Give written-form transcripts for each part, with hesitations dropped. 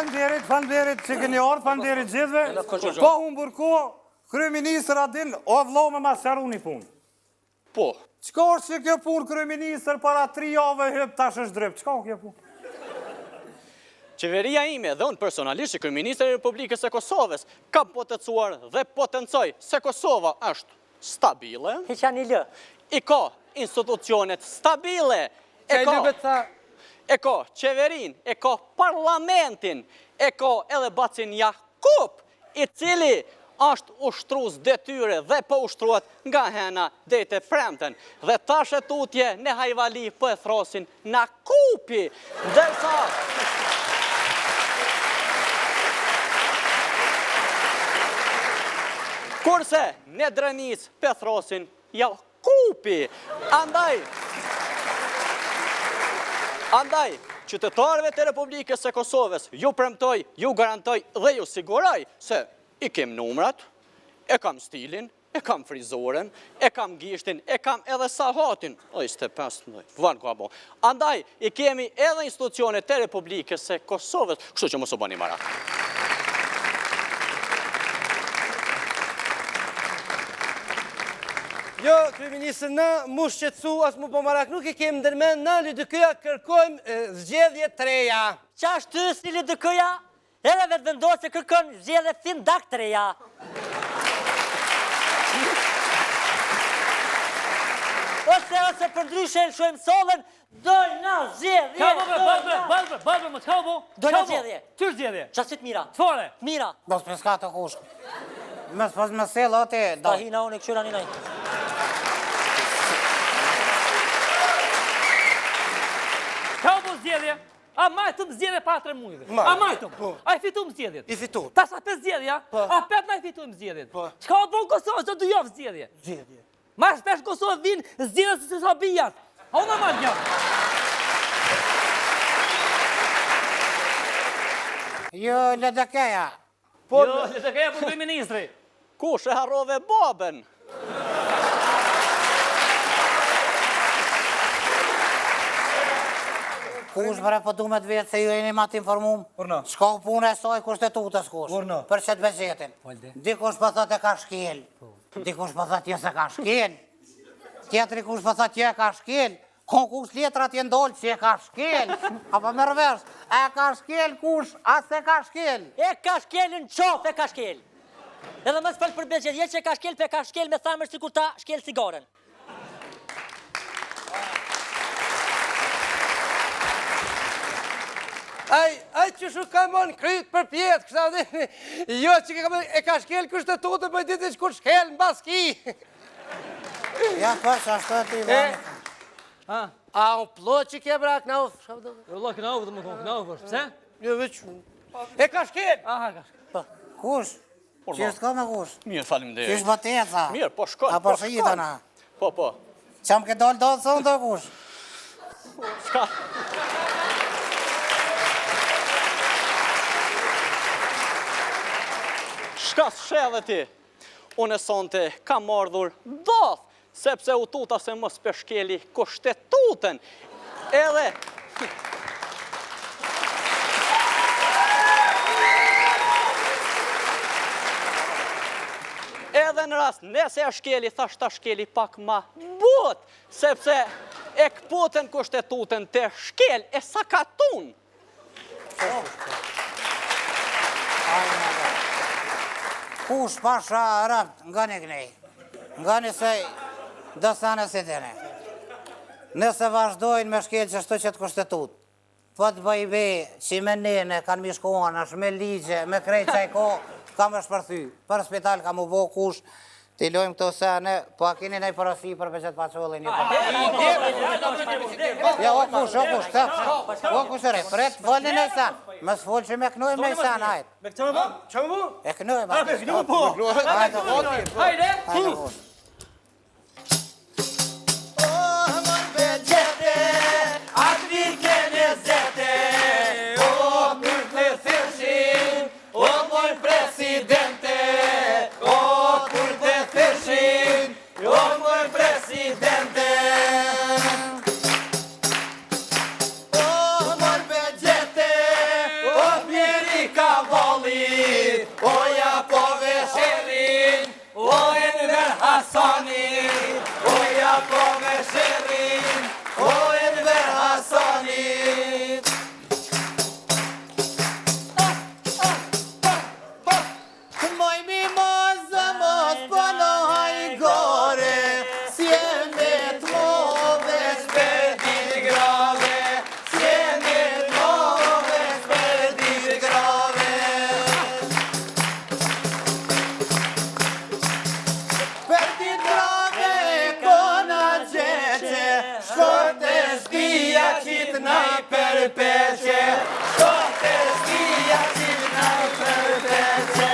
Falënderit që keni ardhur, falënderit gjithëve. Po humbur kohë, kryeministër Adin, o vëlla më masharuni punë. Po. Çka është që kjo punë kryeministër para 3 javë hyp tash është drejt. Çka kjo punë? Qeveria ime dhe unë personalisht që kryeministri i Republikës së Kosovës ka potencuar dhe potencoj se Kosova është stabile. I ka institucionet stabile. E ka qeverin, e ka parlamentin, e ka edhe Bacin Jakup, i cili është ushtrus detyre dhe po ushtruat nga hena dhe të premten. Dhe tash e tutje në Hajvali po e throsin në kupi. Ndërsa... Kurse në Drenic po e throsin Jakupi. Andaj, qytetarëve të Republikës së Kosovës, ju premtoj, ju garantoj dhe ju siguroj se i kem numrat, e kam stilin, e kam frizoren, e kam gishtin, e kam edhe sahatin, 25, vanë ka bo. Andaj, i kemi edhe institucionet të Republikës së Kosovës, kështu që mos u bani marak. Jo, kryeministër, na mu shqetsu, as mu po marak, nuk i kemë ndërmen, na LDK-ja kërkojmë zgjedhje të reja. Qa është të si LDK-ja? Edhe vetë vendosë që kërkon zgjedhje findak të reja. Ose përndryshe në shojmë solën, dojnë na zgjedhje. Balbe, më të kabo. Dojnë na zgjedhje. Ty zgjedhje. Qasit mira. Të fore. Mira. Mos preska të kush. Mos më sel atë. Ta hina unë e këshura një najtë. Kabo zgjedhje. A majtëm zgjedhje pa 3 mujve. A majtëm. A i fitum zgjedhjet. I fitum. Tas a 5 zgjedhja, a 5 na i fitum zgjedhjet. Qka o të vonë Kosovë, që të jovë zgjedhje. Zgjedhje. Ma shpesh Kosovë vinë zgjedhje se sa bijat. A unë ma gjallë. Jo, LDK-ja. Jo, LDK-ja për kryeministri. Kush e harrove babën? Kush bre po du me të vetë se ju e një ma të informum? Shka u punë e saj kushtetutës kush? Për qëtë bezetin. Dikush për thot e ka shkel. Dikush për thot jesë e ka shkel. Tjetëri kush për thot je ka shkel. Konkush letrat jenë dollë që e ka shkel. Apo më rëvesh, e ka shkel kush, as e ka shkel. E ka shkelin qof e ka shkel. Edhe më s'fal për bezgjedhje që e ka shkel pe ka shkel me thamër si kur ta shkel cigaren. Aj që shu ka mon kryt për pjetë, kështa dhe, jo që e ka shkel kushtetutën, për ditë që kur shkel në baski. Ja, për që ashtë të ti vani. A unë plot që ke brak, na ufë, shabë dhe? Allah, këna ufë dhe më thonë, këna ufë është, pëse? Jo, veç, e ka shkel. Aha, ka shkel. Kush? Që është ka me kush? Mirë, falim dhe. Që është bateca? Mirë, po shkon, A për shëjita na? Po. Që më ke dollë do të thonë të kush? Shka? Shka s'shedhe ti? Unë e sonte kam ardhur doth, sepse u tuta se mos përshkeli kushtetutën. Edhe... Edhe në rast, nëse e shkeli, thash ta shkeli pak ma but, sepse e këputën kushtetutën të shkel, e sa katun. Kush pasha rëpt nga një gnej, nga një se dësane si dine. Nëse vazhdojnë me shkel që shto që të kushtetut, po të bëjbe që me nene kanë mishkohën, është me ligje, me krejt qaj ko, kam është përthy. Për spital kam u bo kush, t'i lojmë këto sene, po a kini nej përësi për për qëtë pacollin një për. Ja, o kush, o kush e re, pret, volin e sen. Mësë folë që me knojmë me i sen, hajtë. Me këtë më? Që më bu? E knojmë, hajtë. Me këtë më po? Hajtë, Hajde! Hasanit, o jako me shirin, o Enver Hasanit. Moj mi mozë mos pënoj gore, si e me t'move shpedit grave, si e me t'move shpedit grave. Shpedit grave kona gjeqe, shkote shpia qit naj përpeqe, shkote shpia qit naj përpeqe.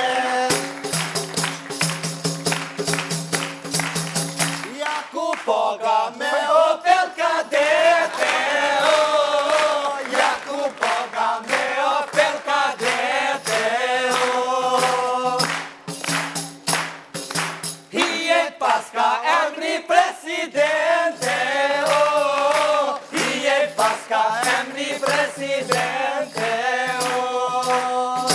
Poga me Opel Kadete, oh, Jaku poga me Opel Kadete, oh. Hijet paska emri presidente, oh, hijet paska emri presidente, oh.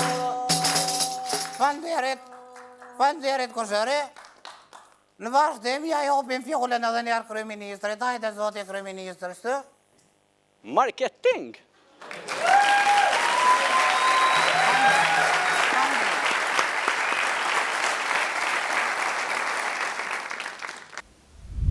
Fanderit kushëri, në vazhdim ja jopim fjollën edhe njerë kryeministrit, hajde zoti kryeministr, shtë? Marketing.